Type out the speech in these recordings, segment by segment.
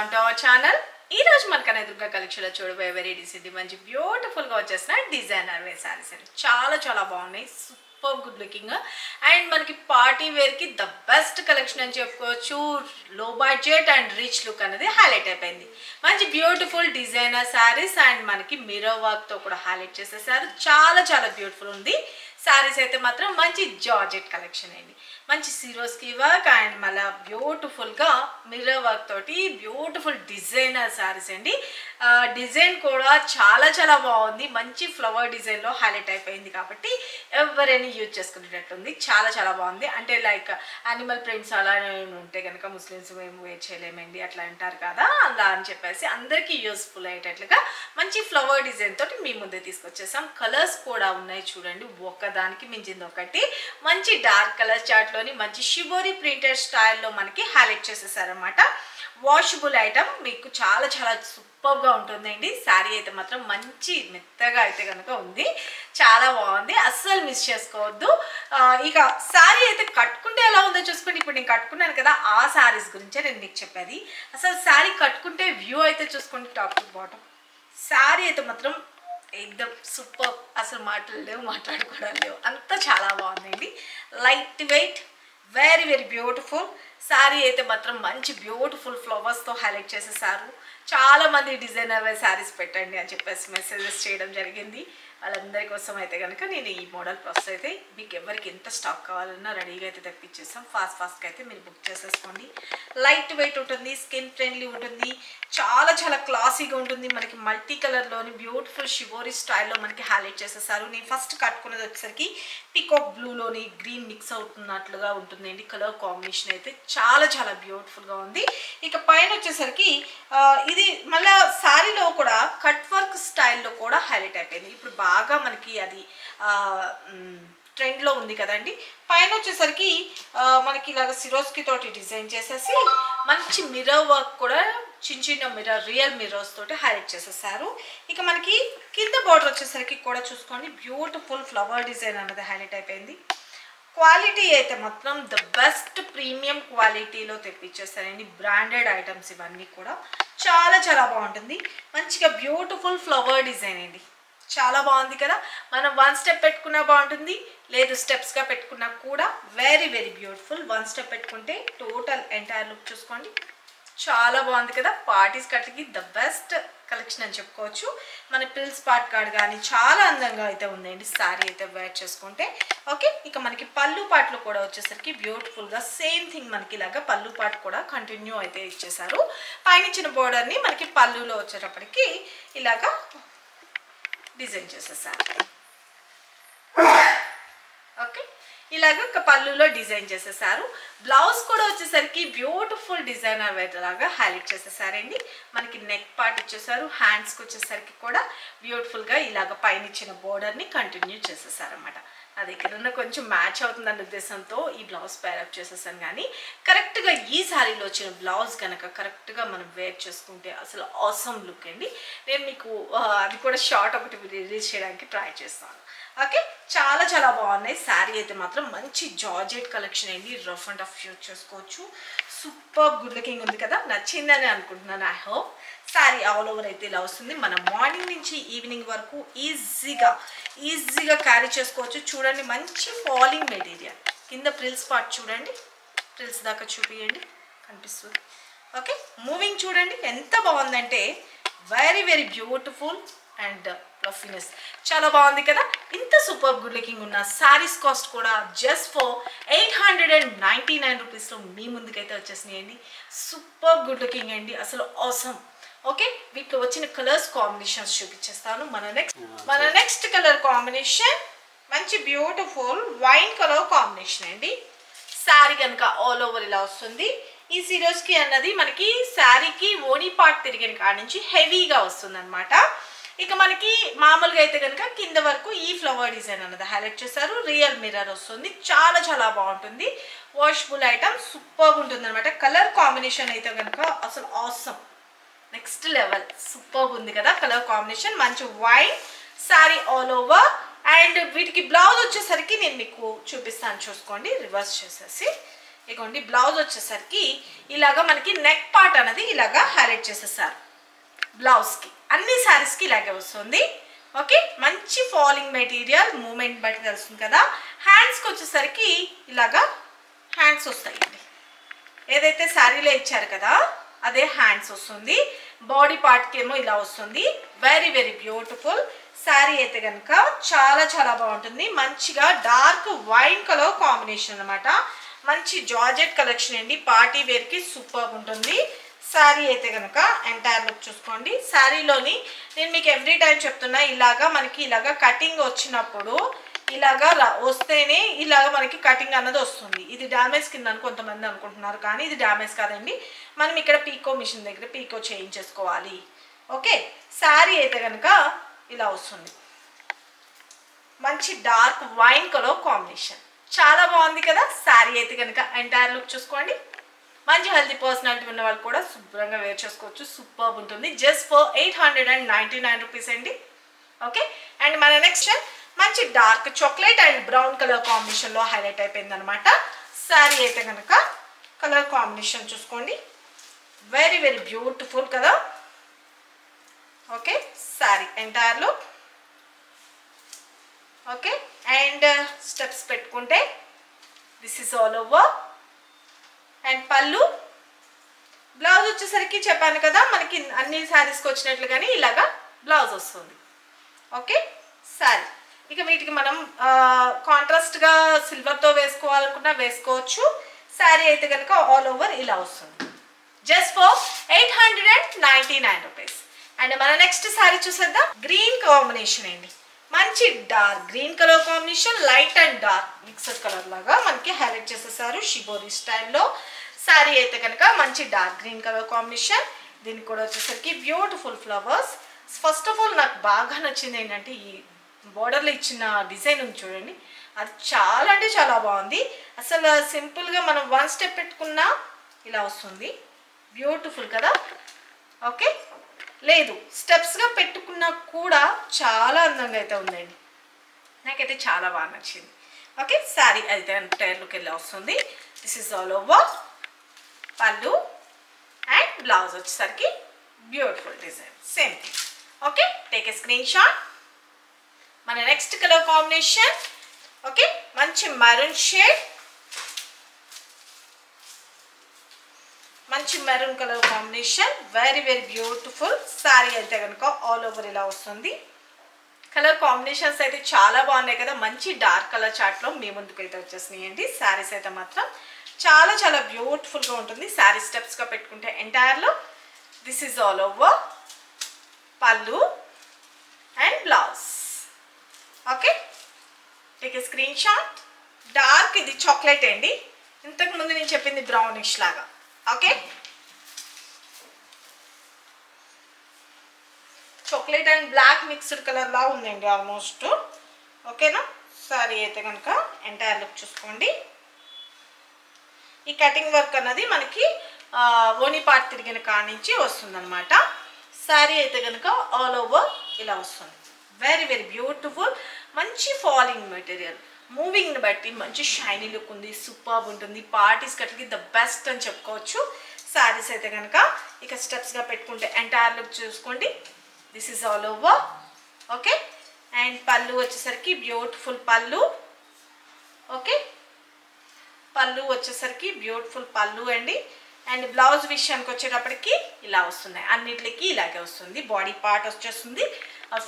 Welcome to our channel. ఈ రోజు మనకనే Durga collection లో చూడబోయే వెరీ డీసెంట్ మంచి బ్యూటిఫుల్ గా వచ్చేసిన డిజైనర్ వేర్ సారీస్ అండి. చాలా బాగున్నాయి, సూపర్ గుడ్ లుకింగ్ అండ్ మనకి పార్టీ వేర్ కి ద బెస్ట్ కలెక్షన్ అని చెప్పుకోవచ్చు. లో బడ్జెట్ అండ్ రిచ్ లుక్ అనేది హైలైట్ అయిపోయింది. మంచి బ్యూటిఫుల్ డిజైనర్ సారీస్ అండ్ మనకి మిర్రర్ వర్క్ తో కూడా హైలైట్ చేసేసారు. చాలా బ్యూటిఫుల్ ఉంది. సారీస్ అయితే మాత్రం మంచి జార్జెట్ కలెక్షన్ అండి. మంచి సిరోస్కి వర్క్ అండ్ మళ్ళీ బ్యూటిఫుల్గా మిర్రర్ వర్క్ తోటి బ్యూటిఫుల్ డిజైనర్ సారీస్ అండి. డిజైన్ కూడా చాలా బాగుంది. మంచి ఫ్లవర్ డిజైన్లో హైలైట్ అయిపోయింది కాబట్టి ఎవరైనా యూజ్ చేసుకునేటట్టుంది. చాలా బాగుంది. అంటే లైక్ యానిమల్ ప్రింట్స్ అలా ఉంటే కనుక ముస్లిమ్స్ మేము వేర్ చేయలేమండి అట్లా అంటారు కదా, అలా అని చెప్పేసి అందరికీ యూస్ఫుల్ అయ్యేటట్లుగా మంచి ఫ్లవర్ డిజైన్ తోటి మీ ముందే తీసుకొచ్చేసాం. కలర్స్ కూడా ఉన్నాయి చూడండి, ఒకదానికి మించింది ఒకటి. మంచి డార్క్ కలర్ చార్ట్లోని మంచి షిబోరి ప్రింటెడ్ స్టైల్లో మనకి హైలైట్ చేసేసారనమాట. వాషబుల్ ఐటమ్ మీకు చాలా సూపర్గా ఉంటుందండి. శారీ అయితే మాత్రం మంచి మెత్తగా అయితే కనుక ఉంది, చాలా బాగుంది, అస్సలు మిస్ చేసుకోవద్దు. ఇక శారీ అయితే కట్టుకుంటే ఎలా ఉందో చూసుకోండి. ఇప్పుడు నేను కట్టుకున్నాను కదా, ఆ శారీస్ గురించే నేను మీకు చెప్పేది. అసలు శారీ కట్టుకుంటే వ్యూ అయితే చూసుకోండి, టాప్ టు బాటమ్. శారీ అయితే మాత్రం एकदम సూపర్, అసలు మాటలు లేవు, మాట్లాడుకోవడం లేవు, అంతా చాలా బాగుందండి. Light weight, very beautiful sari అయితే మాత్రం మంచి బ్యూటిఫుల్ ఫ్లవర్స్తో హైలైట్ చేసేసారు. చాలామంది డిజైనర్ శారీస్ పెట్టండి అని చెప్పేసి మెసేజెస్ చేయడం జరిగింది. వాళ్ళందరి కోసం అయితే కనుక నేను ఈ మోడల్ ప్రాసెస్ అయితే మీకు ఎవరికి ఎంత స్టాక్ కావాలన్నా రెడీగా అయితే తెప్పించేస్తాం. ఫాస్ట్గా అయితే మీరు బుక్ చేసేసుకోండి. లైట్ వెయిట్ ఉంటుంది, స్కిన్ ఫ్రెండ్లీ ఉంటుంది, చాలా క్లాసీగా ఉంటుంది. మనకి మల్టీ కలర్లోని బ్యూటిఫుల్ షిబోరి స్టైల్లో మనకి హైలైట్ చేసేసారు. నేను ఫస్ట్ కట్టుకునేది వచ్చేసరికి పీకాక్ బ్లూలోని గ్రీన్ మిక్స్ అవుతున్నట్లుగా ఉంటుందండి. కలర్ కాంబినేషన్ అయితే చాలా బ్యూటిఫుల్గా ఉంది. ఇక పైన వచ్చేసరికి ఇది మళ్ళీ శారీలో కూడా కట్ వర్క్ స్టైల్లో కూడా హైలైట్ అయిపోయింది. ఇప్పుడు బాగా మనకి అది ట్రెండ్లో ఉంది కదండి. పైన వచ్చేసరికి మనకి ఇలాగ సిరోస్కి తోటి డిజైన్ చేసేసి మంచి మిర్రర్ వర్క్ కూడా చిన్న మిర్రర్, రియల్ మిర్రర్స్ తోటి హైలైట్ చేసేసారు. ఇక మనకి కింద బార్డర్ వచ్చేసరికి కూడా చూసుకోండి, బ్యూటిఫుల్ ఫ్లవర్ డిజైన్ అనేది హైలైట్ అయిపోయింది. క్వాలిటీ అయితే మాత్రం ద బెస్ట్ ప్రీమియం క్వాలిటీలో తెప్పించేస్తారండి. బ్రాండెడ్ ఐటమ్స్ ఇవన్నీ కూడా చాలా బాగుంటుంది. మంచిగా బ్యూటిఫుల్ ఫ్లవర్ డిజైన్ అండి, చాలా బాగుంది కదా. మనం వన్ స్టెప్ పెట్టుకున్నా బాగుంటుంది, లేదు స్టెప్స్గా పెట్టుకున్నా కూడా వెరీ బ్యూటిఫుల్. వన్ స్టెప్ పెట్టుకుంటే టోటల్ ఎంటైర్ లుక్ చూసుకోండి, చాలా బాగుంది కదా. పార్టీస్ కట్లకి ద బెస్ట్ కలెక్షన్ అని చెప్పుకోవచ్చు. మన పిల్స్ పార్ట్ కార్డ్ కానీ చాలా అందంగా అయితే ఉందండి శారీ అయితే వేర్ చేసుకుంటే. ఓకే, ఇక మనకి పళ్ళు పాటలు కూడా వచ్చేసరికి బ్యూటిఫుల్గా సేమ్ థింగ్ మనకి ఇలాగా పళ్ళు పాటు కూడా కంటిన్యూ అయితే ఇచ్చేసారు. పైన ఇచ్చిన బోర్డర్ని మనకి పళ్ళులో వచ్చేటప్పటికి ఇలాగా డిజైన్ చేసేసారు. ఓకే, ఇలాగ ఒక పళ్ళులో డిజైన్ చేసేసారు. బ్లౌజ్ కూడా వచ్చేసరికి బ్యూటిఫుల్ డిజైనర్ వేర్ లాగా హైలైట్ చేసేసారండి. మనకి నెక్ పార్ట్ ఇచ్చేసారు. హ్యాండ్స్కి వచ్చేసరికి కూడా బ్యూటిఫుల్గా ఇలాగ పైన ఇచ్చిన బోర్డర్ని కంటిన్యూ చేసేసారనమాట. అది ఎక్కడన్నా కొంచెం మ్యాచ్ అవుతుందన్న ఉద్దేశంతో ఈ బ్లౌజ్ పేరప్ చేసేసాను. కానీ కరెక్ట్గా ఈ శారీలో వచ్చిన బ్లౌజ్ కనుక కరెక్ట్గా మనం వేర్ చేసుకుంటే అసలు ఆసమ్ లుక్ అండి. నేను మీకు అది కూడా షార్ట్ ఒకటి రిలీజ్ చేయడానికి ట్రై చేస్తాను. ఓకే, చాలా బాగున్నాయి. శారీ అయితే మాత్రం మంచి జార్జెట్ కలెక్షన్ అండి. రఫ్ అండ్ టఫ్ యూజ్ చేసుకోవచ్చు. సూపర్ గుడ్ లుకింగ్ ఉంది కదా, నచ్చిందని అనుకుంటున్నాను. I hope sari all over అయితే ఇలా వస్తుంది. మనం మార్నింగ్ నుంచి ఈవినింగ్ వరకు ఈజీగా క్యారీ చేసుకోవచ్చు. చూడండి, మంచి ఫాలింగ్ మెటీరియల్. కింద ప్రిల్స్ పార్ట్ చూడండి, ప్రిల్స్ దాకా చూపియండి, కనిపిస్తుంది. ఓకే, మూవింగ్ చూడండి ఎంత బాగుందంటే వెరీ బ్యూటిఫుల్ అండ్ ఫ్లఫీనెస్ చాలా బాగుంది కదా. ఇంత సూపర్ గుడ్ లుకింగ్ ఉన్న శారీస్ కాస్ట్ కూడా జస్ట్ ఫర్ 899 రూపీస్లో మీ ముందుకైతే వచ్చేసినాయండి. సూపర్ గుడ్ లుకింగ్ అండి, అసలు ఆసమ్. ఓకే, వీటిలో వచ్చిన కలర్స్ కాంబినేషన్స్ చూపించేస్తాను. మన నెక్స్ట్ కలర్ కాంబినేషన్ మంచి బ్యూటిఫుల్ వైన్ కలర్ కాంబినేషన్ అండి. శారీ కనుక ఆల్ ఓవర్ ఇలా వస్తుంది. ఈ సిరోస్కి అన్నది మనకి శారీకి ఓనీ పార్ట్ తిరిగిన కాడ నుంచి హెవీగా వస్తుంది అనమాట. ఇక మనకి మామూలుగా అయితే కనుక కింద వరకు ఈ ఫ్లవర్ డిజైన్ అన్నది హైలైట్ చేశారు. రియల్ మిర్రర్ వస్తుంది, చాలా బాగుంటుంది. వాషబుల్ ఐటమ్ సూపర్ ఉంటుంది అనమాట. కలర్ కాంబినేషన్ అయితే కనుక అసలు ఆసమ్, నెక్స్ట్ లెవెల్, సూపర్ ఉంది కదా కలర్ కాంబినేషన్. మంచి wine sari all over. And వీటికి బ్లౌజ్ వచ్చేసరికి నేను మీకు చూపిస్తాను, చూసుకోండి. రివర్స్ చేసేసి ఇగోండి బ్లౌజ్ వచ్చేసరికి ఇలాగా మనకి నెక్ పార్ట్ అనేది ఇలాగా హైలైట్ చేసేసారు బ్లౌజ్కి. అన్ని శారీస్కి ఇలాగే వస్తుంది. ఓకే, మంచి ఫాలింగ్ మెటీరియల్, మూమెంట్ బట్టి తెలుస్తుంది కదా. హ్యాండ్స్కి వచ్చేసరికి ఇలాగా హ్యాండ్స్ వస్తాయండి. ఏదైతే శారీలో ఇచ్చారు కదా అదే హ్యాండ్స్ వస్తుంది. బాడీ పార్ట్కి ఏమో ఇలా వస్తుంది. వెరీ వెరీ బ్యూటిఫుల్ శారీ అయితే కనుక చాలా చాలా బాగుంటుంది. మంచిగా డార్క్ వైన్ కలర్ కాంబినేషన్ అనమాట. మంచి జార్జెట్ కలెక్షన్ అండి. పార్టీ వేర్కి సూపర్ ఉంటుంది. శారీ అయితే కనుక ఎంటైర్ లుక్ చూసుకోండి. శారీలోని నేను మీకు ఎవ్రీ టైం చెప్తున్నా, ఇలాగా మనకి ఇలాగా కటింగ్ వచ్చినప్పుడు ఇలాగా వస్తేనే ఇలాగ మనకి కటింగ్ అన్నది వస్తుంది. ఇది డ్యామేజ్ కింద అని కొంతమంది అనుకుంటున్నారు, కానీ ఇది డ్యామేజ్ కాదండి. మనం ఇక్కడ పీకో మిషన్ దగ్గర పీకో చేయించేసుకోవాలి. ఓకే, శారీ అయితే కనుక ఇలా వస్తుంది. మంచి డార్క్ వైన్ కలర్ కాంబినేషన్, చాలా బాగుంది కదా. శారీ అయితే కనుక ఎంటైర్ లుక్ చూసుకోండి. మంచి హెల్తీ పర్సనాలిటీ ఉన్న వాళ్ళు కూడా శుభ్రంగా వేర్ చేసుకోవచ్చు. సూపర్ ఉంటుంది. జస్ట్ ఫర్ 899 రూపీస్ అండి. ఓకే, అండ్ మన నెక్స్ట్ మంచి dark chocolate and brown colour కాంబినేషన్లో హైలైట్ అయిపోయింది అనమాట. శారీ అయితే కనుక కలర్ కాంబినేషన్ చూసుకోండి. వెరీ వెరీ బ్యూటిఫుల్ కదా. Okay, sari entire look. Okay, and steps పెట్టుకుంటే this is all over. And pallu, blouse వచ్చేసరికి చెప్పాను కదా మనకి అన్ని శారీస్కి వచ్చినట్లుగానే ఇలాగా బ్లౌజ్ వస్తుంది. ఓకే, శారీ. ఇక వీటికి మనం కాంట్రాస్ట్గా సిల్వర్తో వేసుకోవాలనుకున్నా వేసుకోవచ్చు. శారీ అయితే కనుక ఆల్ ఓవర్ ఇలా వస్తుంది. Just for 899 rupees. అండ్ మన నెక్స్ట్ శారీ చూసేద్దాం. గ్రీన్ కాంబినేషన్ అండి. మంచి dark green colour combination, light and dark mixed colour లాగా మనకి హైలైట్ చేసేసారు షిబోరి స్టైల్లో. శారీ అయితే కనుక మంచి డార్క్ గ్రీన్ కలర్ కాంబినేషన్. దీనికి కూడా వచ్చేసరికి beautiful flowers. First of all నాకు బాగా నచ్చింది ఏంటంటే ఈ బోర్డర్లో ఇచ్చిన డిజైన్ ఉంది చూడండి, అది చాలా అంటే చాలా బాగుంది. అసలు సింపుల్గా మనం వన్ స్టెప్ పెట్టుకున్నా ఇలా వస్తుంది. బ్యూటిఫుల్ కదా. ఓకే, లేదు స్టెప్స్గా పెట్టుకున్నా కూడా చాలా అందంగా అయితే ఉందండి. నాకైతే చాలా బాగా నచ్చింది. ఓకే, శారీ అయితే టైర్లోకి వెళ్ళి వస్తుంది. This is all over. Pallu and blouse వచ్చేసరికి beautiful design, same thing. Okay, take a screen shot. మన నెక్స్ట్ కలర్ కాంబినేషన్ ఓకే మంచి మెరూన్ షేడ్, మంచి maroon colour combination. Very very beautiful sari అయితే కనుక ఆల్ ఓవర్ ఇలా వస్తుంది. కలర్ కాంబినేషన్స్ అయితే చాలా బాగున్నాయి కదా. మంచి డార్క్ కలర్ చార్ట్లో మీ ముందుకు అయితే వచ్చేసినాయండి. శారీస్ అయితే మాత్రం చాలా చాలా బ్యూటిఫుల్గా ఉంటుంది. శారీ స్టెప్స్గా పెట్టుకుంటే ఎంటైర్లో this is all over. Pallu and blouse. Okay, take a screen shot. Dark ఇది చాక్లెట్ అండి. ఇంతకు ముందు నేను చెప్పింది బ్రౌనిష్ లాగా. Okay, chocolate and black mixed colour లా ఉందండి ఆల్మోస్ట్. ఓకేనా, సారీ అయితే కనుక ఎంటైర్ లుక్ చూసుకోండి. ఈ కటింగ్ వర్క్ అన్నది మనకి ఓని పార్ట్ తిరిగిన కాడ నుంచి వస్తుంది అనమాట. శారీ అయితే కనుక ఆల్ ఓవర్ ఇలా వస్తుంది. Very very beautiful. మంచి ఫాలింగ్ మెటీరియల్, మూవింగ్ని బట్టి మంచి షైనీ లుక్ ఉంది. సూపర్బ్ ఉంటుంది. పార్టీస్ కట్లకి ద బెస్ట్ అని చెప్పుకోవచ్చు. శారీస్ అయితే కనుక ఇక స్టెప్స్గా పెట్టుకుంటే ఎంటైర్ లుక్ చూసుకోండి. This is all over. Okay, and పళ్ళు వచ్చేసరికి బ్యూటిఫుల్ పళ్ళు. ఓకే, పళ్ళు వచ్చేసరికి బ్యూటిఫుల్ పళ్ళు అండి. అండ్ బ్లౌజ్ విషయానికి వచ్చేటప్పటికి ఇలా వస్తున్నాయి. అన్నిటికి ఇలాగే వస్తుంది. బాడీ పార్ట్ వచ్చేస్తుంది.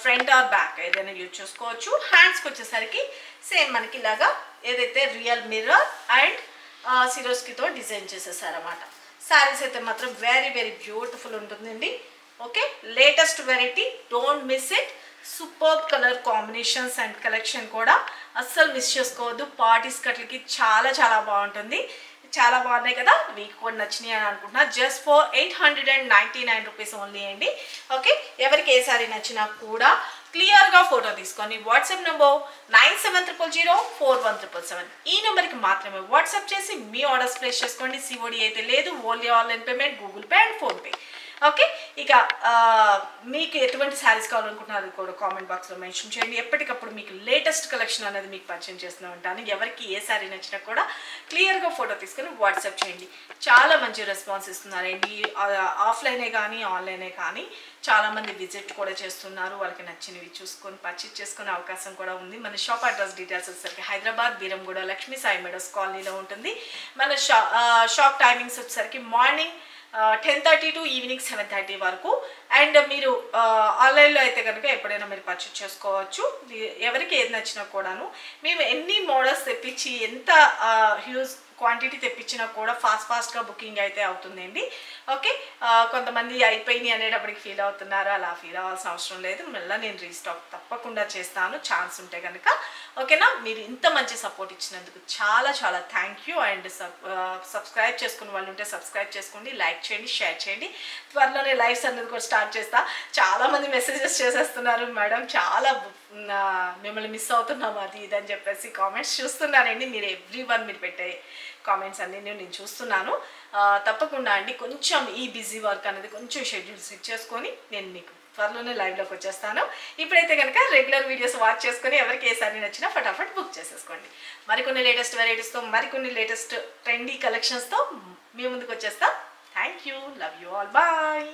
ఫ్రంట్ ఆర్ బ్యాక్ ఏదైనా యూజ్ చేసుకోవచ్చు. హ్యాండ్స్కి వచ్చేసరికి సేమ్ మనకి ఇలాగా ఏదైతే రియల్ మిర్రర్ అండ్ సిరోస్కితో డిజైన్ చేసేసారన్నమాట. శారీస్ అయితే మాత్రం వెరీ వెరీ బ్యూటిఫుల్ ఉంటుందండి. Okay, latest variety, don't miss it. Super colour combinations and collection కూడా అస్సలు మిస్ చేసుకోవద్దు. పార్టీస్ కట్లకి చాలా చాలా బాగుంటుంది. చాలా బాగున్నాయి కదా, మీకు కూడా నచ్చినాయి అని అనుకుంటున్నా. జస్ట్ ఫర్ 899 రూపీస్ ఓన్లీ అండి. ఓకే, ఎవరికి ఏ సారీ నచ్చినా కూడా క్లియర్గా ఫోటో తీసుకొని వాట్సాప్ నెంబర్ 9700041777 ఈ నెంబర్కి మాత్రమే వాట్సాప్ చేసి మీ ఆర్డర్స్ ప్లేస్ చేసుకోండి. సిఓడి అయితే లేదు, only online payment, Google pay and PhonePe. Okay. ఇక మీకు ఎటువంటి శారీస్ కావాలనుకుంటున్నారు కూడా కామెంట్ బాక్స్లో మెన్షన్ చేయండి. ఎప్పటికప్పుడు మీకు లేటెస్ట్ కలెక్షన్ అనేది మీకు పరిచయం చేస్తూ ఉంటాను. ఎవరికి ఏ శారీ నచ్చినా కూడా క్లియర్గా ఫోటో తీసుకొని వాట్సాప్ చేయండి. చాలా మంచి రెస్పాన్స్ ఇస్తున్నారండి. ఆఫ్లైనే కానీ ఆన్లైనే కానీ చాలామంది విజిట్ కూడా చేస్తున్నారు. వాళ్ళకి నచ్చినవి చూసుకొని పర్చేజ్ చేసుకునే అవకాశం కూడా ఉంది. మన షాప్ అడ్రస్ డీటెయిల్స్ వచ్చేసరికి హైదరాబాద్ బీరంగూడ లక్ష్మీ సాయి మెడోస్ కాలనీలో ఉంటుంది. మన షాప్ టైమింగ్స్ వచ్చేసరికి మార్నింగ్ 10:30 టు ఈవినింగ్ 7:30 వరకు. అండ్ మీరు ఆన్లైన్లో అయితే కనుక ఎప్పుడైనా మీరు పర్చేజ్ చేసుకోవచ్చు. ఎవరికి ఏది నచ్చినా కూడాను మేము ఎన్ని మోడల్స్ తెప్పించి ఎంత హ్యూజ్ క్వాంటిటీ తెప్పించినా కూడా ఫాస్ట్గా బుకింగ్ అయితే అవుతుందండి. ఓకే. కొంతమంది అయిపోయినాయి అనేటప్పటికి ఫీల్ అవుతున్నారు. అలా ఫీల్ అవ్వాల్సిన అవసరం లేదు. మళ్ళీ నేను రీస్టాక్ తప్పకుండా చేస్తాను ఛాన్స్ ఉంటే కనుక. ఓకేనా. మీరు ఇంత మంచి సపోర్ట్ ఇచ్చినందుకు చాలా చాలా థ్యాంక్ యూ. అండ్ సబ్స్క్రైబ్ చేసుకున్న వాళ్ళు ఉంటే సబ్స్క్రైబ్ చేసుకోండి, లైక్ చేయండి, షేర్ చేయండి. త్వరలోనే లైవ్స్ అనేది కూడా స్టార్ట్ చేస్తా. చాలామంది మెసేజెస్ చేసేస్తున్నారు, మేడం చాలా మిమ్మల్ని మిస్ అవుతున్నాము అది ఇది అని చెప్పేసి కామెంట్స్ చూస్తున్నానండి. మీరు మీరు పెట్టే కామెంట్స్ అన్ని నేను చూస్తున్నాను. తప్పకుండా అండి కొంచెం ఈ బిజీ వర్క్ అనేది కొంచెం షెడ్యూల్ సెట్ చేసుకొని నేను మీకు త్వరలోనే లైవ్లోకి వచ్చేస్తాను. ఇప్పుడైతే కనుక రెగ్యులర్ వీడియోస్ వాచ్ చేసుకొని ఎవరికి ఏ సారీ నచ్చినా ఫటాఫట్ బుక్ చేసేసుకోండి. మరికొన్ని లేటెస్ట్ వెరైటీస్తో మరికొన్ని లేటెస్ట్ ట్రెండీ కలెక్షన్స్తో మీ ముందుకు వచ్చేస్తాం. Thank you. Love you all. Bye.